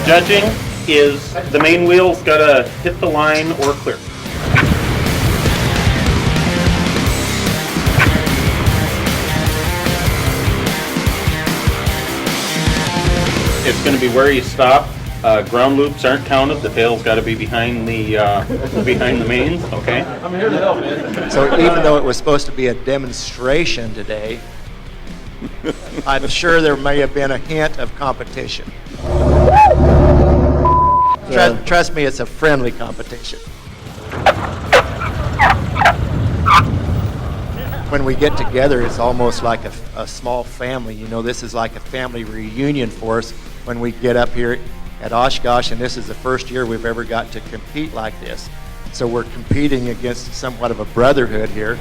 judging is the main wheel's got to hit the line or clear. It's going to be where you stop. Ground loops aren't counted. The tail's got to be behind the mains. Okay. So even though it was supposed to be a demonstration today, I'm sure there may have been a hint of competition. Trust me, it's a friendly competition. When we get together, it's almost like a small family. You know, this is like a family reunion for us when we get up here at Oshkosh, and this is the first year we've ever got to compete like this. So we're competing against somewhat of a brotherhood here.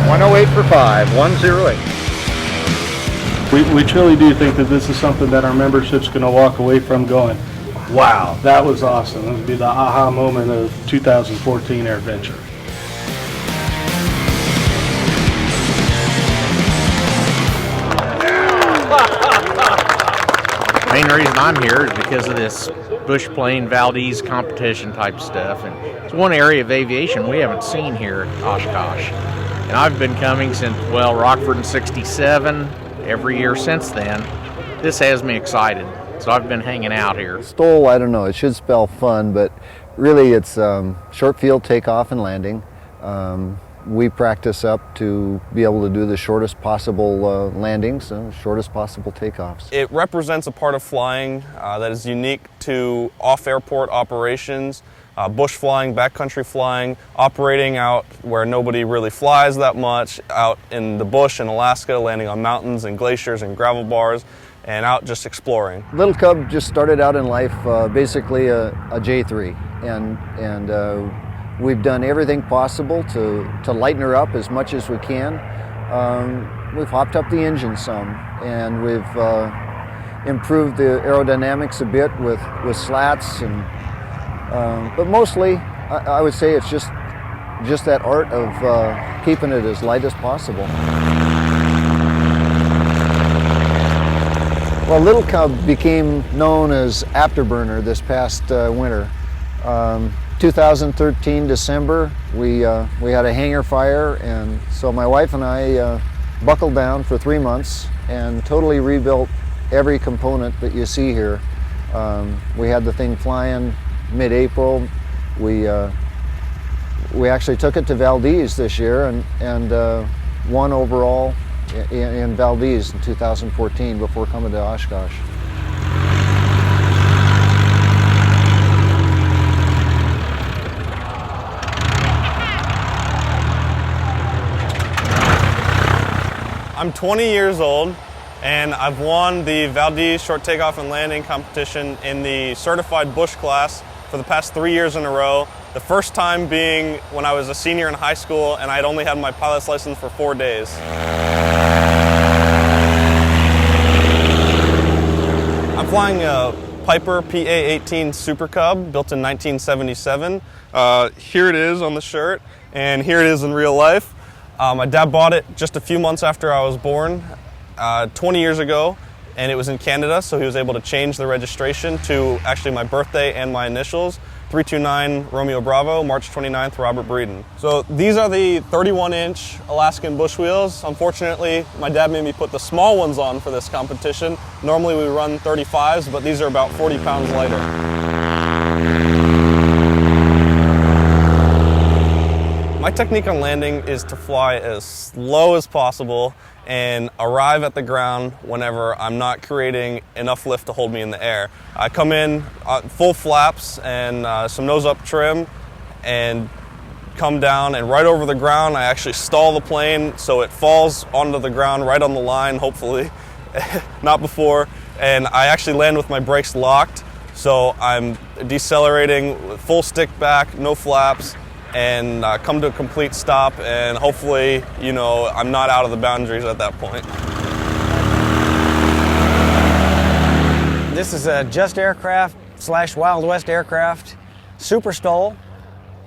.108 for 5, 108. We truly do think that this is something that our membership's going to walk away from going, wow, that was awesome. It would be the aha moment of 2014 AirVenture. The main reason I'm here is because of this bush plane Valdez competition type stuff, and it's one area of aviation we haven't seen here at Oshkosh. And I've been coming since, well, Rockford in '67, every year since then. This has me excited, so I've been hanging out here. STOL, I don't know, it should spell fun, but really it's short field takeoff and landing. We practice up to be able to do the shortest possible landings, shortest possible takeoffs. It represents a part of flying that is unique to off-airport operations, bush flying, backcountry flying, operating out where nobody really flies that much, out in the bush in Alaska, landing on mountains and glaciers and gravel bars, and out just exploring. Little Cub just started out in life basically a J3, and we've done everything possible to lighten her up as much as we can. We've hopped up the engine some, and we've improved the aerodynamics a bit with slats, and but mostly I would say it's just that art of keeping it as light as possible. Well, Little Cub became known as Afterburner this past winter. 2013 December, we had a hangar fire, and so my wife and I buckled down for 3 months and totally rebuilt every component that you see here. We had the thing flying mid-April. We actually took it to Valdez this year and won overall in Valdez in 2014 before coming to Oshkosh. I'm 20 years old, and I've won the Valdez Short Takeoff and Landing competition in the certified bush class for the past 3 years in a row. The first time being when I was a senior in high school and I'd only had my pilot's license for 4 days. I'm flying a Piper PA-18 Super Cub built in 1977. Here it is on the shirt, and here it is in real life. My dad bought it just a few months after I was born, 20 years ago, and it was in Canada, so he was able to change the registration to actually my birthday and my initials, 329 Romeo Bravo, March 29th, Robert Breeden. So these are the 31-inch Alaskan bush wheels. Unfortunately, my dad made me put the small ones on for this competition. Normally we run 35s, but these are about 40 pounds lighter. My technique on landing is to fly as slow as possible and arrive at the ground whenever I'm not creating enough lift to hold me in the air. I come in full flaps and some nose-up trim and come down, and right over the ground I actually stall the plane so it falls onto the ground right on the line, hopefully, not before, and I actually land with my brakes locked, so I'm decelerating with full stick back, no flaps, and come to a complete stop, and hopefully, you know, I'm not out of the boundaries at that point. This is a Just Aircraft / Wild West Aircraft Super STOL.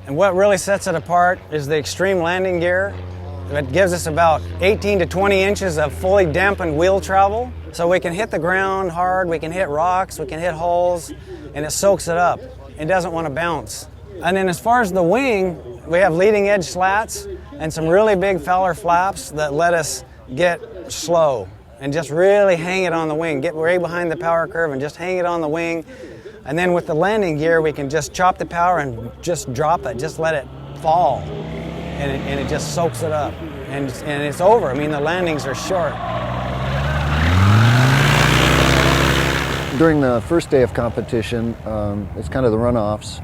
And what really sets it apart is the extreme landing gear. It gives us about 18 to 20 inches of fully dampened wheel travel. So we can hit the ground hard, we can hit rocks, we can hit holes, and it soaks it up. It doesn't want to bounce. And then as far as the wing, we have leading edge slats and some really big Fowler flaps that let us get slow and just really hang it on the wing. Get way behind the power curve and just hang it on the wing. And then with the landing gear, we can just chop the power and just drop it, just let it fall. And it just soaks it up. And it's over. I mean, the landings are short. During the first day of competition, it's kind of the runoffs.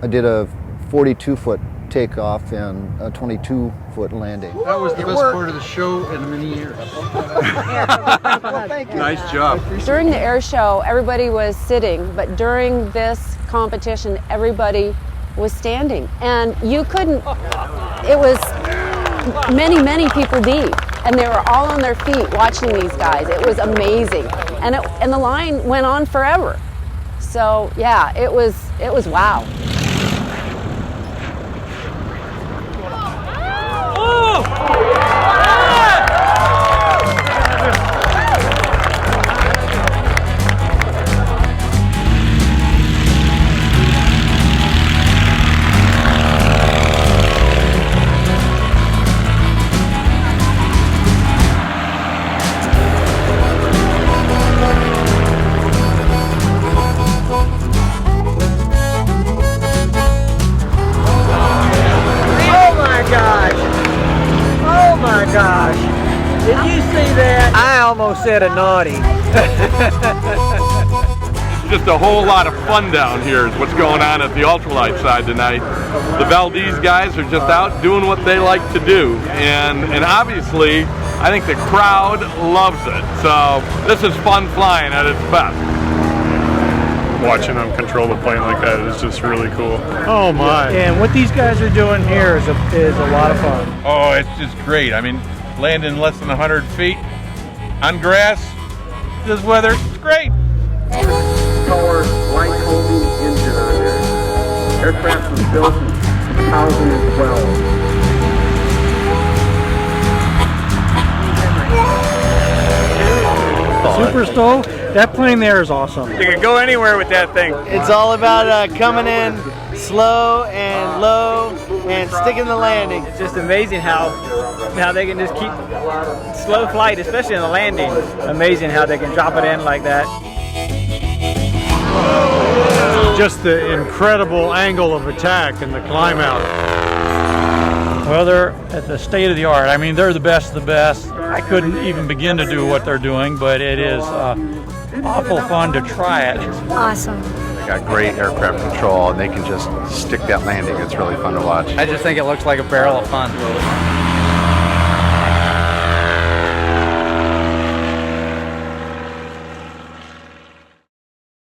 I did a 42-foot takeoff and a 22-foot landing. That was the best part of the show in many years. Thank you. Nice job. During the air show, everybody was sitting, but during this competition, everybody was standing. And you couldn't, it was many people deep. And they were all on their feet watching these guys. It was amazing. And the line went on forever. So yeah, it was wow. Gosh, did you see that? I almost said a naughty. Just a whole lot of fun down here is what's going on at the ultralight side tonight. The Valdez guys are just out doing what they like to do, and obviously I think the crowd loves it. So this is fun flying at its best. Watching them control the plane like that is just really cool. Oh my. And what these guys are doing here is a lot of fun. Oh, it's just great. I mean, landing less than 100 feet on grass, this weather, it's great. Power light holding engine on there. Aircraft was built in 2012. Super STOL, that plane there is awesome. You can go anywhere with that thing. It's all about coming in slow and low and sticking the landing. It's just amazing how they can just keep slow flight, especially in the landing. Amazing how they can drop it in like that. Just the incredible angle of attack and the climb out. Well, they're at the state of the art. I mean, they're the best of the best. I couldn't even begin to do what they're doing, but it is awful fun to try it. Awesome. They got great aircraft control, and they can just stick that landing. It's really fun to watch. I just think it looks like a barrel of fun.